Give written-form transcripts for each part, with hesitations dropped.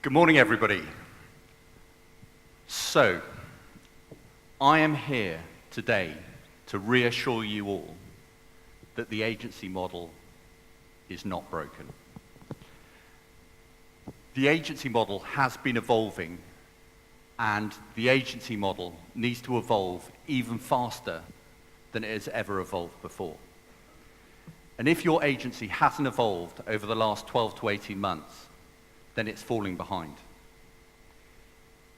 Good morning, everybody. So, I am here today to reassure you all that the agency model is not broken. The agency model has been evolving, and the agency model needs to evolve even faster than it has ever evolved before. And if your agency hasn't evolved over the last 12 to 18 months, then it's falling behind.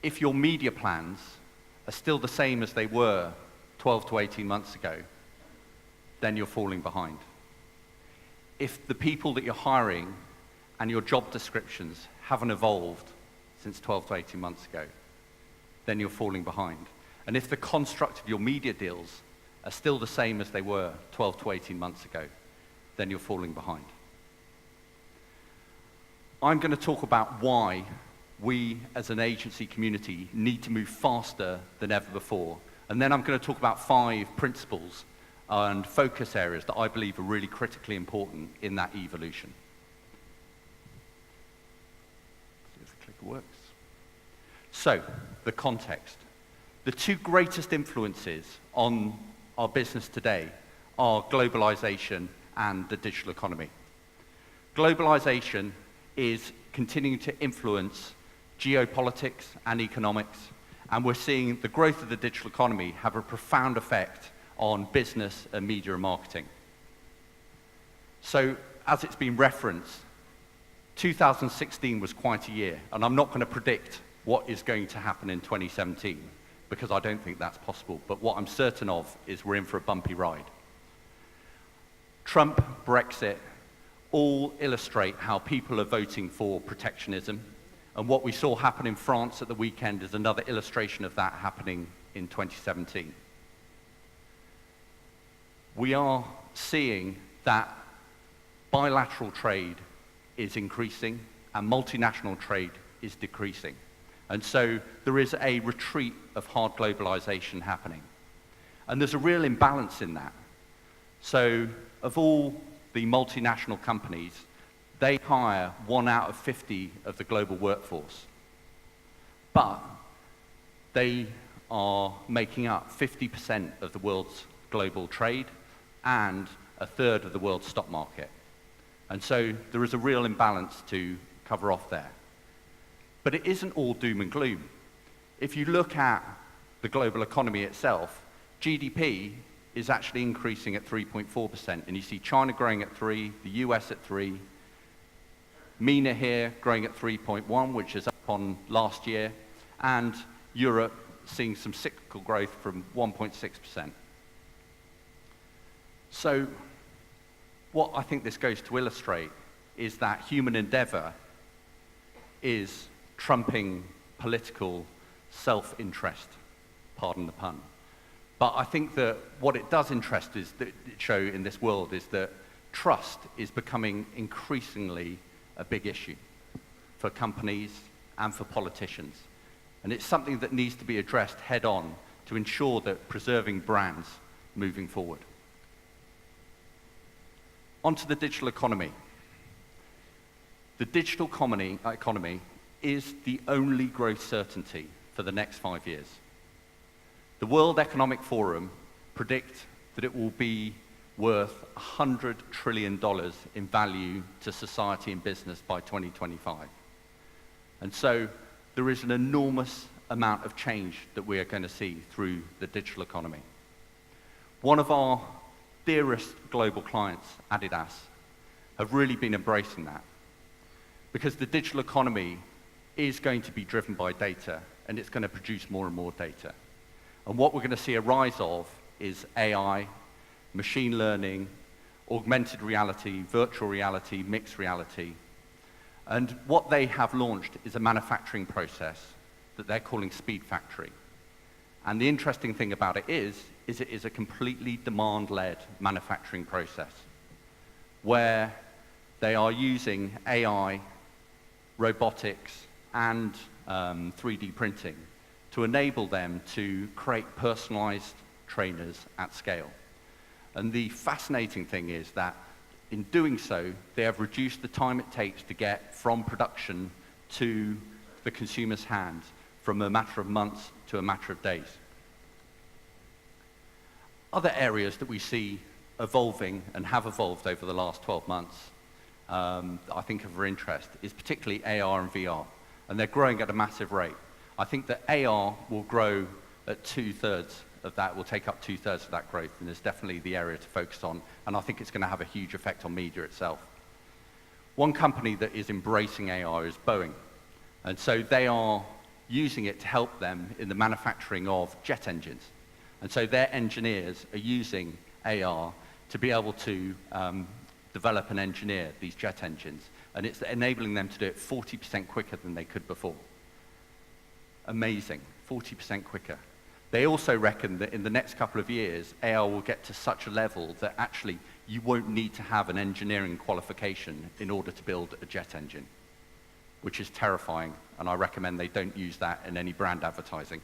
If your media plans are still the same as they were 12 to 18 months ago, then you're falling behind. If the people that you're hiring and your job descriptions haven't evolved since 12 to 18 months ago, then you're falling behind. And if the construct of your media deals are still the same as they were 12 to 18 months ago, then you're falling behind. I'm going to talk about why we as an agency community need to move faster than ever before. And then I'm going to talk about 5 principles and focus areas that I believe are really critically important in that evolution. See if the clicker works. So, the context. The 2 greatest influences on our business today are globalization and the digital economy. Globalization is continuing to influence geopolitics and economics, and we're seeing the growth of the digital economy have a profound effect on business and media and marketing. So, as it's been referenced, 2016 was quite a year, and I'm not going to predict what is going to happen in 2017, because I don't think that's possible, but what I'm certain of is we're in for a bumpy ride. Trump, Brexit, all illustrate how people are voting for protectionism, and what we saw happen in France at the weekend is another illustration of that happening in 2017. We are seeing that bilateral trade is increasing and multinational trade is decreasing. And so there is a retreat of hard globalization happening. And there's a real imbalance in that. So of all the multinational companies, they hire 1 out of 50 of the global workforce. But they are making up 50% of the world's global trade and 1/3 of the world's stock market. And so there is a real imbalance to cover off there. But it isn't all doom and gloom. If you look at the global economy itself, GDP is actually increasing at 3.4%, and you see China growing at 3, the US at 3, MENA here growing at 3.1, which is up on last year, and Europe seeing some cyclical growth from 1.6%. So what I think this goes to illustrate is that human endeavor is trumping political self-interest, pardon the pun. But I think that what it does show in this world is that trust is becoming increasingly a big issue for companies and for politicians. And it's something that needs to be addressed head on to ensure that preserving brands moving forward. Onto the digital economy. The digital economy is the only growth certainty for the next 5 years. The World Economic Forum predict that it will be worth $100 trillion in value to society and business by 2025. And so there is an enormous amount of change that we are going to see through the digital economy. One of our dearest global clients, Adidas, have really been embracing that, because the digital economy is going to be driven by data, and it's going to produce more and more data. And what we're going to see a rise of is AI, machine learning, augmented reality, virtual reality, mixed reality. And what they have launched is a manufacturing process that they're calling Speed Factory. And the interesting thing about it is it is a completely demand-led manufacturing process where they are using AI, robotics, and 3D printing to enable them to create personalized trainers at scale. And the fascinating thing is that in doing so, they have reduced the time it takes to get from production to the consumer's hands from a matter of months to a matter of days. Other areas that we see evolving and have evolved over the last 12 months, I think of interest, is particularly AR and VR, and they're growing at a massive rate. I think that AR will grow at 2/3 of that, will take up 2/3 of that growth, and is definitely the area to focus on, and I think it's going to have a huge effect on media itself. One company that is embracing AR is Boeing, and so they are using it to help them in the manufacturing of jet engines. And so their engineers are using AR to be able to develop and engineer these jet engines, and it's enabling them to do it 40% quicker than they could before. Amazing, 40% quicker. They also reckon that in the next couple of years, AR will get to such a level that actually you won't need to have an engineering qualification in order to build a jet engine, which is terrifying, and I recommend they don't use that in any brand advertising.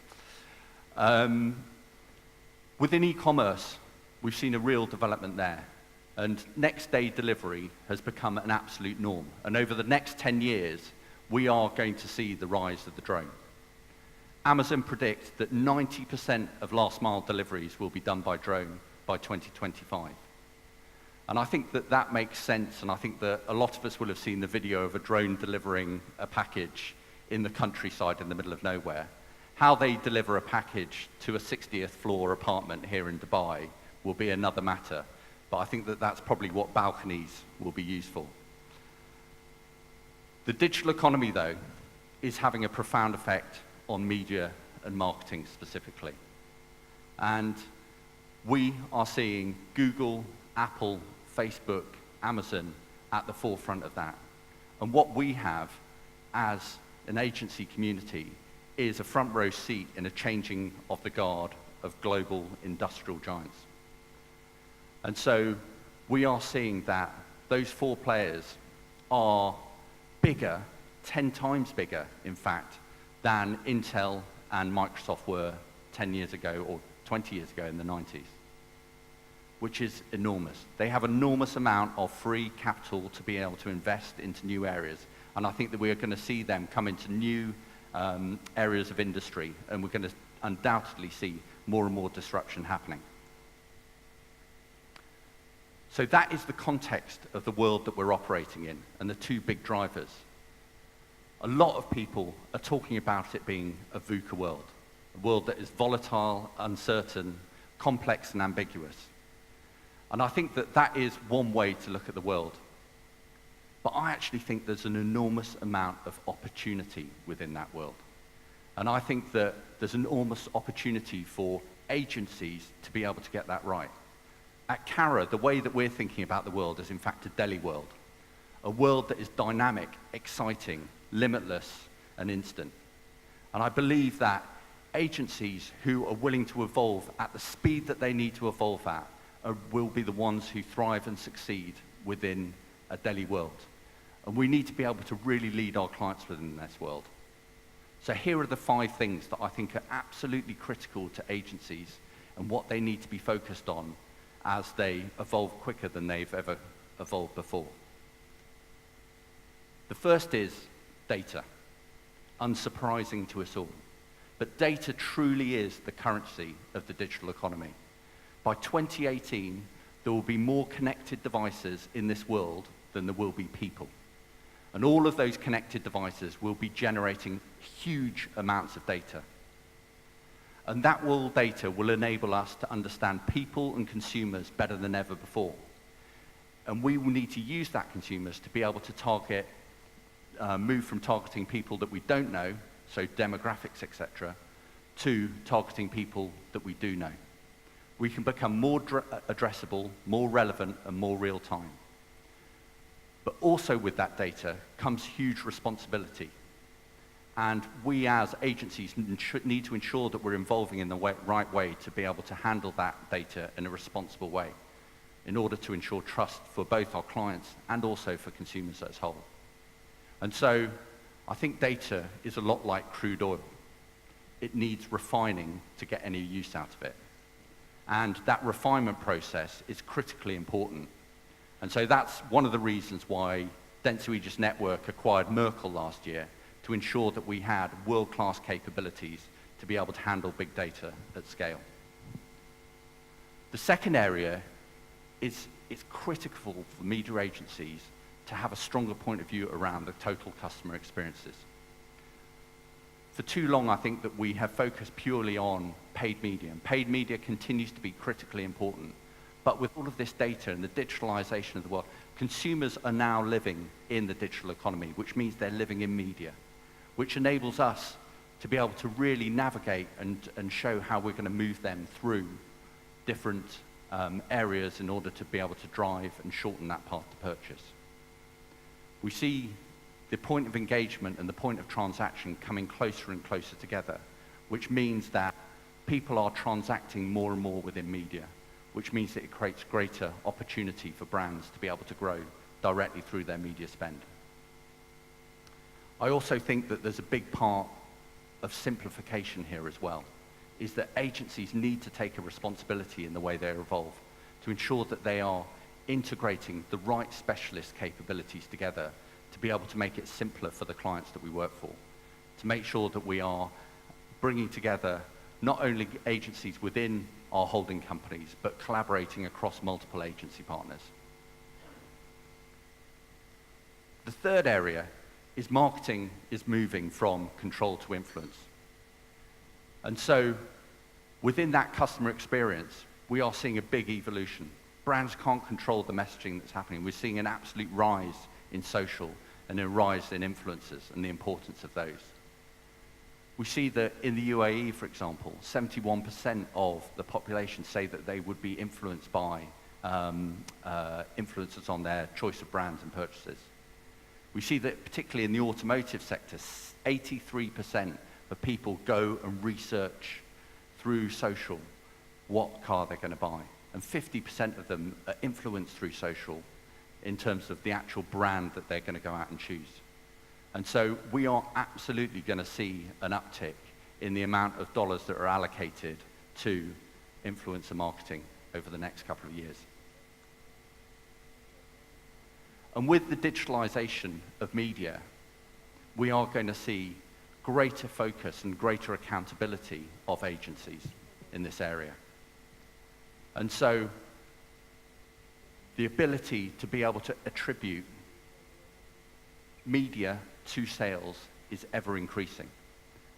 Within e-commerce, we've seen a real development there, and next day delivery has become an absolute norm, and over the next 10 years, we are going to see the rise of the drone. Amazon predicts that 90% of last mile deliveries will be done by drone by 2025. And I think that that makes sense, and I think that a lot of us will have seen the video of a drone delivering a package in the countryside in the middle of nowhere. How they deliver a package to a 60th floor apartment here in Dubai will be another matter, but I think that that's probably what balconies will be used for. The digital economy, though, is having a profound effect on media and marketing specifically. And we are seeing Google, Apple, Facebook, Amazon at the forefront of that. And what we have as an agency community is a front row seat in a changing of the guard of global industrial giants. And so we are seeing that those four players are bigger, 10 times bigger, in fact, than Intel and Microsoft were 10 years ago or 20 years ago in the 90s, which is enormous. They have an enormous amount of free capital to be able to invest into new areas, and I think that we are going to see them come into new areas of industry, and we're going to undoubtedly see more and more disruption happening. So that is the context of the world that we're operating in, and the two big drivers. A lot of people are talking about it being a VUCA world, a world that is volatile, uncertain, complex, and ambiguous. And I think that that is one way to look at the world. But I actually think there's an enormous amount of opportunity within that world. And I think that there's an enormous opportunity for agencies to be able to get that right. At Cara, the way that we're thinking about the world is in fact a Delhi world. A world that is dynamic, exciting, limitless, and instant. And I believe that agencies who are willing to evolve at the speed that they need to evolve at will be the ones who thrive and succeed within a Delhi world. And we need to be able to really lead our clients within this world. So here are the 5 things that I think are absolutely critical to agencies and what they need to be focused on as they evolve quicker than they've ever evolved before. The first is data. Unsurprising to us all. But data truly is the currency of the digital economy. By 2018, there will be more connected devices in this world than there will be people. And all of those connected devices will be generating huge amounts of data. And that data will enable us to understand people and consumers better than ever before. And we will need to use that consumers to be able to target, move from targeting people that we don't know, so demographics, etc., to targeting people that we do know. We can become more addressable, more relevant, and more real-time. But also with that data comes huge responsibility. And we as agencies need to ensure that we're evolving in the right way to be able to handle that data in a responsible way in order to ensure trust for both our clients and also for consumers as a whole. And so I think data is a lot like crude oil. It needs refining to get any use out of it. And that refinement process is critically important. And so that's one of the reasons why Dentsu Aegis Network acquired Merkle last year, to to ensure that we had world-class capabilities to be able to handle big data at scale. The second area is it's critical for media agencies to have a stronger point of view around the total customer experiences. For too long, I think that we have focused purely on paid media, and paid media continues to be critically important. But with all of this data and the digitalization of the world, consumers are now living in the digital economy, which means they're living in media, which enables us to be able to really navigate and show how we're going to move them through different areas in order to be able to drive and shorten that path to purchase. We see the point of engagement and the point of transaction coming closer and closer together, which means that people are transacting more and more within media, which means that it creates greater opportunity for brands to be able to grow directly through their media spend. I also think that there's a big part of simplification here as well, is that agencies need to take a responsibility in the way they evolve to ensure that they are integrating the right specialist capabilities together to be able to make it simpler for the clients that we work for, to make sure that we are bringing together not only agencies within our holding companies, but collaborating across multiple agency partners. The third area is marketing is moving from control to influence. And so within that customer experience, we are seeing a big evolution. Brands can't control the messaging that's happening. We're seeing an absolute rise in social and a rise in influencers and the importance of those. We see that in the UAE, for example, 71% of the population say that they would be influenced by influencers on their choice of brands and purchases. We see that particularly in the automotive sector, 83% of people go and research through social what car they're going to buy. And 50% of them are influenced through social in terms of the actual brand that they're going to go out and choose. And so we are absolutely going to see an uptick in the amount of dollars that are allocated to influencer marketing over the next couple of years. And with the digitalization of media, we are going to see greater focus and greater accountability of agencies in this area. And so the ability to be able to attribute media to sales is ever increasing.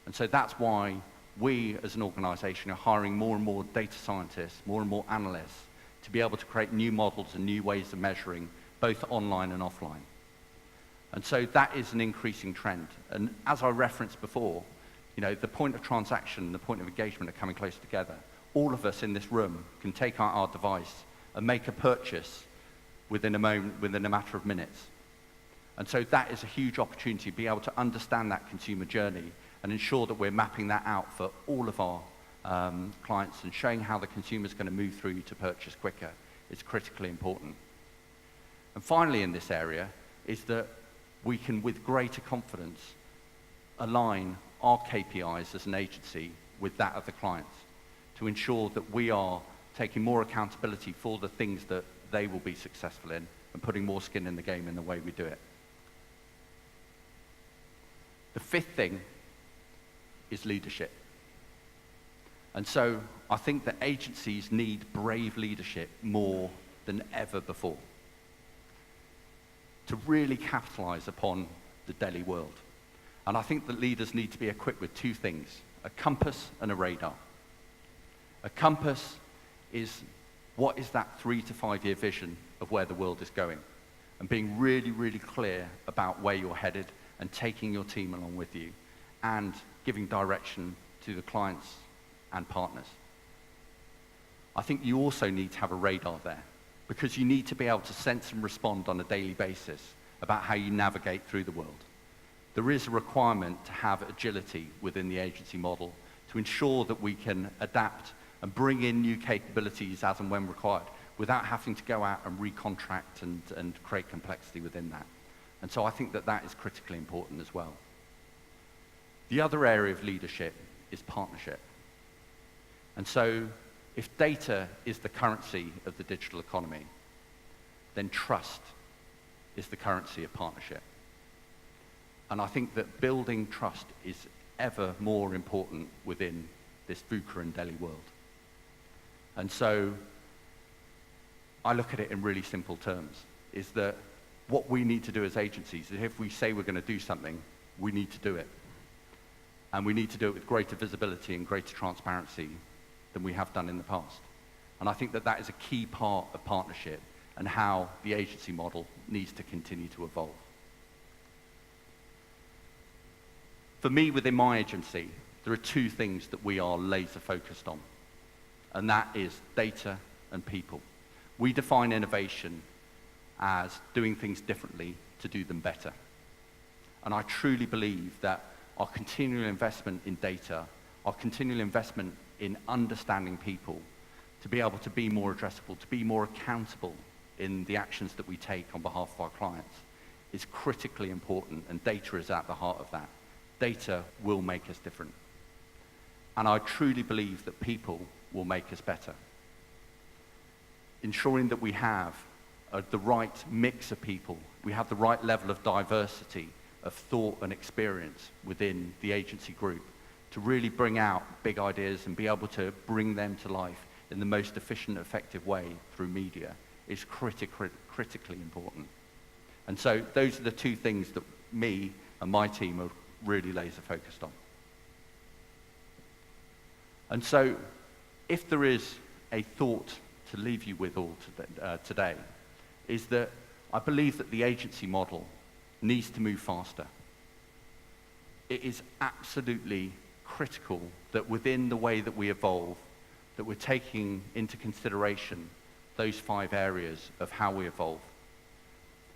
And so that's why we as an organization are hiring more and more data scientists, more and more analysts to be able to create new models and new ways of measuring both online and offline. And so that is an increasing trend. And as I referenced before, the point of transaction and the point of engagement are coming close together. All of us in this room can take out our device and make a purchase within a matter of minutes. And so that is a huge opportunity to be able to understand that consumer journey and ensure that we're mapping that out for all of our clients and showing how the consumer is going to move through to purchase quicker is critically important. And finally in this area is that we can, with greater confidence, align our KPIs as an agency with that of the clients to ensure that we are taking more accountability for the things that they will be successful in and putting more skin in the game in the way we do it. The fifth thing is leadership. And so I think that agencies need brave leadership more than ever before to really capitalize upon the daily world. And I think that leaders need to be equipped with two things, a compass and a radar. A compass is what is that 3 to 5 year vision of where the world is going, and being really, really clear about where you're headed and taking your team along with you and giving direction to the clients and partners. I think you also need to have a radar there because you need to be able to sense and respond on a daily basis about how you navigate through the world. There is a requirement to have agility within the agency model to ensure that we can adapt and bring in new capabilities as and when required without having to go out and recontract and create complexity within that. And so I think that that is critically important as well. The other area of leadership is partnership. And so if data is the currency of the digital economy, then trust is the currency of partnership. And I think that building trust is ever more important within this VUCA and Delhi world. And so I look at it in really simple terms, is that what we need to do as agencies is if we say we're going to do something, we need to do it. And we need to do it with greater visibility and greater transparency than we have done in the past. And I think that that is a key part of partnership and how the agency model needs to continue to evolve. For me, within my agency, there are two things that we are laser focused on, and that is data and people. We define innovation as doing things differently to do them better. And I truly believe that our continual investment in data, our continual investment in understanding people, to be able to be more addressable, to be more accountable in the actions that we take on behalf of our clients, is critically important, and data is at the heart of that. Data will make us different. And I truly believe that people will make us better. Ensuring that we have the right mix of people, we have the right level of diversity of thought and experience within the agency group to really bring out big ideas and be able to bring them to life in the most efficient, effective way through media is critically important. And so those are the two things that me and my team are really laser focused on. And so if there is a thought to leave you with all today, is that I believe that the agency model needs to move faster. It is absolutely critical that within the way that we evolve, that we're taking into consideration those 5 areas of how we evolve,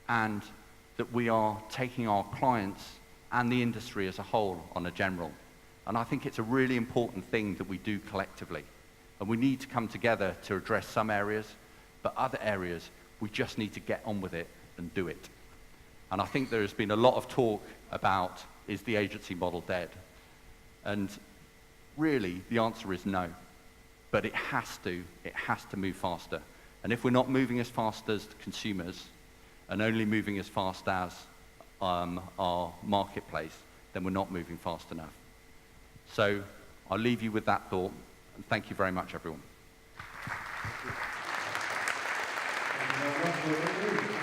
and that we are taking our clients and the industry as a whole on a general. And I think it's a really important thing that we do collectively. And we need to come together to address some areas, but other areas, we just need to get on with it and do it. And I think there has been a lot of talk about, is the agency model dead? And really, the answer is no. But it has to move faster. And if we're not moving as fast as consumers, and only moving as fast as our marketplace, then we're not moving fast enough. So I'll leave you with that thought, and thank you very much, everyone. Thank you very much.